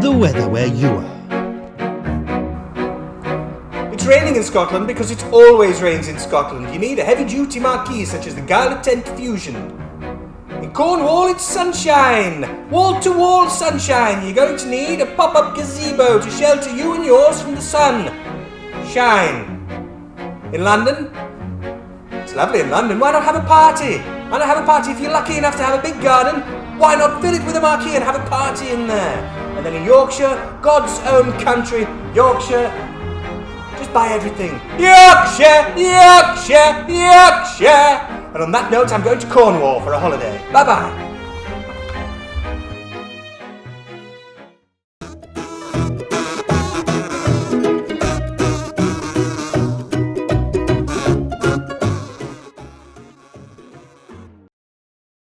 the weather where you are? It's raining in Scotland because it always rains in Scotland. You need a heavy-duty marquee such as the Gala Tent Fusion. In Cornwall, it's sunshine. Wall-to-wall sunshine. You're going to need a pop-up gazebo to shelter you and yours from the sun. Shine. In London, it's lovely in London. Why not have a party? Why not have a party? If you're lucky enough to have a big garden, why not fill it with a marquee and have a party in there? And then in Yorkshire, God's own country, Yorkshire, just buy everything. Yorkshire, Yorkshire, Yorkshire. And on that note, I'm going to Cornwall for a holiday. Bye-bye.